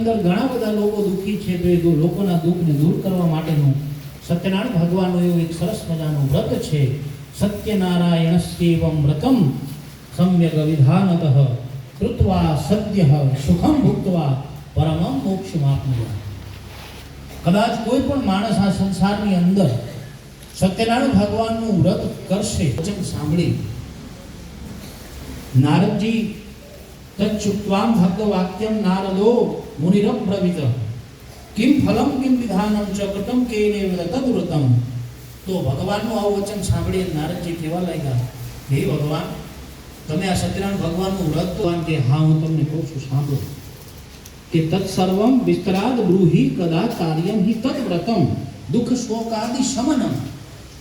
અંદર ઘણા બધા લોકો દુઃખી છે, તો એ લોકોના દુઃખને દૂર કરવા માટેનું સત્યનારાયણ ભગવાનનું એવું એક સરસ મજાનું વ્રત છે. સત્યનારાયણસ્યેવં વ્રતમ સમ્યક વિધાનતઃ કૃત્વા સદ્યઃ સુખમ ભુક્ત્વા પરમં મોક્ષમાપ્નુયાત. કદાચ કોઈ પણ માણસ આ સંસારની અંદર સત્યનારાયણ ભગવાનનું વ્રત કરશે, વચન સાંભળી નારદજી તચ્છુત્વામ ભક્ત વાક્યમ નારદો મુનિરબ્રવીત કિમ ફલમ કિમ વિધાનમ ચ કૃતમ કેનેવ તદ્વ્રતમ. તો ભગવાનનું આવું વચન સાંભળી નારદજી કહેવા લાગ્યા, હે ભગવાન, તમે આ સત્યનારાયણ ભગવાનનું વ્રત ભગવાન કે હા હું તમને કહું છું, સાંભળો કે તત્સર્વમ વિસ્તરાદ બ્રૂહી કદા કાર્યમ હિ તદ્વ્રતમ દુઃખ શોકાદિ શમનમ.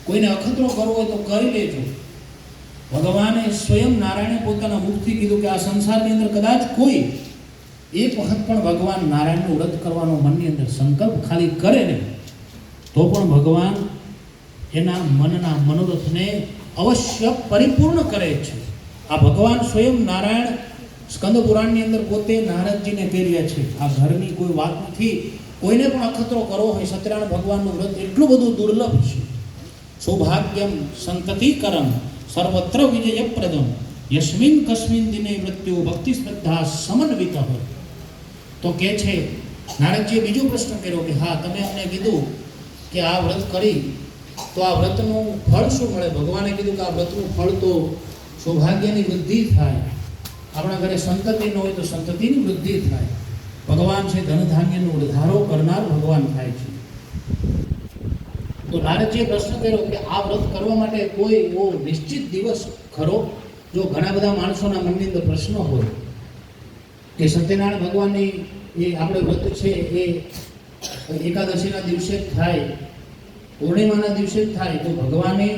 કોઈને અખતરો કરવો હોય તો કરી લેજો. ભગવાને સ્વયં નારાયણે પોતાના મુખથી કીધું કે આ સંસારની અંદર કદાચ કોઈ એક વખત પણ ભગવાન નારાયણનું વ્રત કરવાનો મનની અંદર સંકલ્પ ખાલી કરે ને, તો પણ ભગવાન એના મનના મનોરથને અવશ્ય પરિપૂર્ણ કરે છે. આ ભગવાન સ્વયં નારાયણ સ્કંદ પુરાણની અંદર પોતે નારદજીને કહી રહ્યા છે. આ ઘરની કોઈ વાત નથી, કોઈને પણ અખતરો કરવો હોય સત્યનારાયણ ભગવાનનું વ્રત એટલું બધું દુર્લભ છે. સૌભાગ્યમ સંતતિકરમ સર્વત્ર વિજયપ્રદમ યસ્મિન કસ્મિન દિને મૃત્યુ ભક્તિ શ્રદ્ધા સમન્વિત. તો કે છે નારદજીએ બીજો પ્રશ્ન કર્યો કે હા, તમે અમને કીધું કે આ વ્રત કરી તો આ વ્રતનું ફળ શું મળે? ભગવાને કીધું કે આ વ્રતનું ફળ તો સૌભાગ્યની વૃદ્ધિ થાય, આપણા ઘરે સંતતિ ન હોય તો સંતતિની વૃદ્ધિ થાય. ભગવાન છે ધન ધાન્યનો વધારો કરનાર ભગવાન થાય છે. તો નારદજીએ પ્રશ્ન કર્યો કે આ વ્રત કરવા માટે કોઈ એવો નિશ્ચિત દિવસ ખરો? જો ઘણા બધા માણસોના મનની અંદર પ્રશ્ન હોય કે સત્યનારાયણ ભગવાનની એ આપણે વ્રત છે એ એકાદશીના દિવસે જ થાય, પૂર્ણિમાના દિવસે જ થાય, તો ભગવાને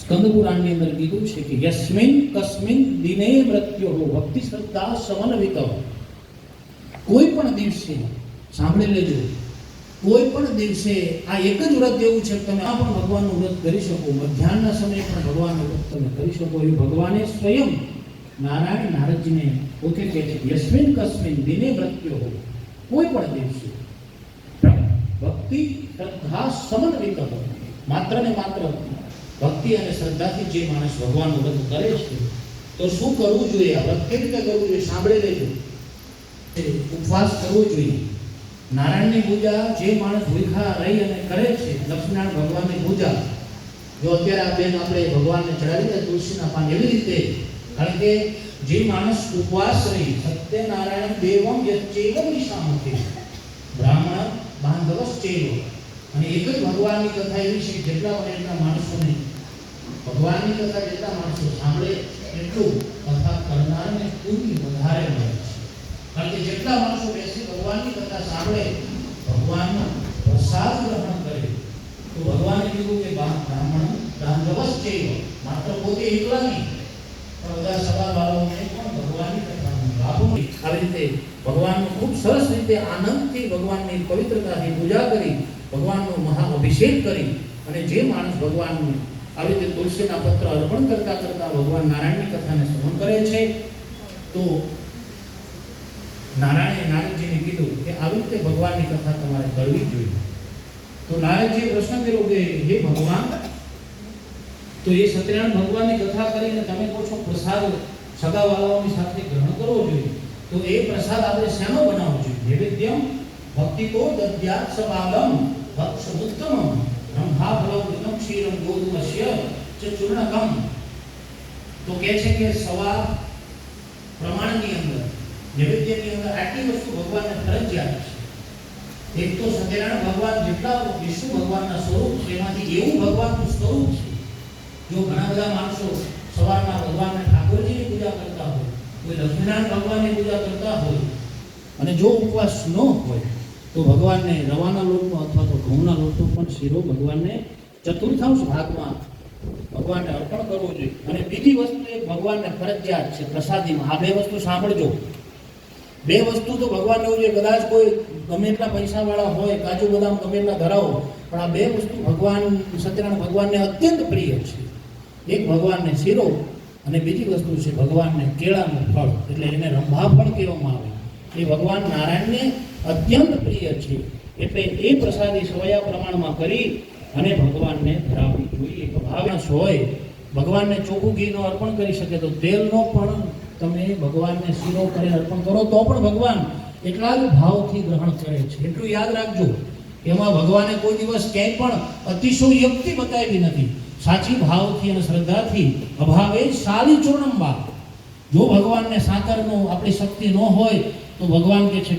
સ્કંદ પુરાણની અંદર કીધું છે કે યસ્મિન કસ્મિન દિને મૃત્યુ ભક્તિ શ્રદ્ધા સમન્વિત. કોઈ પણ દિવસે, સાંભળી લેજો, કોઈ પણ દિવસે આ એક જ વ્રત એવું છે કે તમે આ પણ ભગવાનનું વ્રત કરી શકો, મધ્યાહનના સમયે પણ ભગવાનનું વ્રત તમે કરી શકો. એ ભગવાને સ્વયં નારાયણ નારદજીને પોતે કહે છે યસ્મિન કસ્મિન દિને મૃત્યુ કોઈ પણ દિવસે ભક્તિ શ્રદ્ધા સમન્વિત. માત્ર ને માત્ર ભક્તિ અને શ્રદ્ધાથી જે માણસ ભગવાનનું વ્રત કરે છે તો શું કરવું જોઈએ? આ વ્રત કેવી રીતે કરવું જોઈએ? સાંભળી લેજો. ઉપવાસ કરવો જોઈએ. નારાયણની પૂજા જે માણસ ભૂખા રહી અને કરે છે, લક્ષ્મીનારાયણ ભગવાનની પૂજા, જો અત્યારે આ બેન આપણે ભગવાનને ચડાવી દે તુલસીના પાન, એવી રીતે, કારણ કે જે માણસ ઉપવાસ રહી સત્યનારાયણ દેવમ યચ્ચૈવ નિશામતે બ્રાહ્મણ બાંધવશ્ચૈવ, અને એક જ ભગવાનની કથા એવી છે જેટલા બને એટલા માણસોને ભગવાનની કથા જેટલા માણસો સાંભળે એટલું કથા કરનારને પુણ્ય વધારે મળે છે. કારણ કે જેટલા માણસો બેસી ભગવાનની કથા સાંભળે, ભગવાનનો પ્રસાદ ગ્રહણ કરે, તો ભગવાને કીધું કે બ્રાહ્મણ બાંધવશ્ચૈવ, માત્ર પોતે એકલા નહીં પણ બધા સભાવાળાઓને પણ ભગવાનની કથાનો લાભ મળે. આવી રીતે ભગવાનનું ખૂબ સરસ રીતે આનંદથી ભગવાનની પવિત્રતાથી પૂજા કરી, ભગવાનનો મહા અભિષેક કરી, અને જે માણસ ભગવાનને આવી રીતે તુલસીના પત્ર અર્પણ કરતા કરતા ભગવાન નારાયણની કથાને શ્રવણ કરે છે, તો નારાયણે નારદજીને કીધું કે આવી રીતે ભગવાનની કથા તમારે કરવી જોઈએ. તો નારદજીએ પ્રશ્ન કર્યો કે હે ભગવાન, તો એ સત્યનારાયણ ભગવાનની કથા કરીને તમે કહો છો પ્રસાદ સગાવાલાઓની સાથે ગ્રહણ કરવો જોઈએ, તો એ પ્રસાદ આપણે શેનો બનાવવો જોઈએ? નૈવેદ્યમ ભક્તિકો દદ્યાત સબાલમ ભક્ષમુત્તમમ બ્રહ્માફલમ ક્ષીરમ ગોધુમસ્ય ચ ચૂર્ણકમ. તો કહે છે કે સવા પ્રમાણની અંદર, નૈવેદ્યની અંદર આટલી વસ્તુ ભગવાનને ફરજિયાત છે. એક તો સત્યનારાયણ ભગવાન જેટલા વિષ્ણુ ભગવાનના સ્વરૂપ છે એમાંથી એવું ભગવાનનું સ્વરૂપ છે. જો ઘણા બધા માણસો સવારના ભગવાનને ઠાકોરજીની પૂજા કરતા હોય, કોઈ લક્ષ્મીનારાયણ ભગવાનની પૂજા કરતા હોય, અને જો ઉપવાસ ન હોય તો ભગવાનને રવાના લોટનો અથવા તો ઘઉંના લોટનો પણ શીરો ભગવાનને ચતુર્થાંશ ભાગમાં ભગવાનને અર્પણ કરવો જોઈએ. અને બીજી વસ્તુ એક ભગવાનને ફરજિયાત છે પ્રસાદીમાં. આ બે વસ્તુ સાંભળજો. બે વસ્તુ તો ભગવાનને એવું છે, કદાચ કોઈ ગમે એટલા પૈસાવાળા હોય, કાજુ બદામ ગમે એટલા ધરાવો, પણ આ બે વસ્તુ ભગવાન સત્યનારાયણ ભગવાનને અત્યંત પ્રિય છે. એક ભગવાનને શીરો, અને બીજી વસ્તુ છે ભગવાનને કેળાનું ફળ, એટલે એને રંભા ફળ કહેવામાં આવે. એ ભગવાન નારાયણને અત્યંત પ્રિય છે. એટલે એ પ્રસાદી સોયા પ્રમાણમાં કરી અને ભગવાનને ધરાવવી જોઈએ. ભાવના હોય ભગવાનને ચોખ્ખું ઘીનો અર્પણ કરી શકે તો તેલનો પણ તમે ભગવાનને શીરો કરીને અર્પણ કરો તો પણ ભગવાન એટલા જ ભાવથી ગ્રહણ કરે છે. એટલું યાદ રાખજો, એમાં ભગવાને કોઈ દિવસ ક્યાંય પણ અતિશયોક્તિ બતાવી નથી. સાચી ભાવથી અને શ્રદ્ધાથી અભાવે શાલી ચૂર્ણંબા. જો ભગવાનને સાકરનો આપણી શક્તિ ન હોય તો ભગવાન કે છે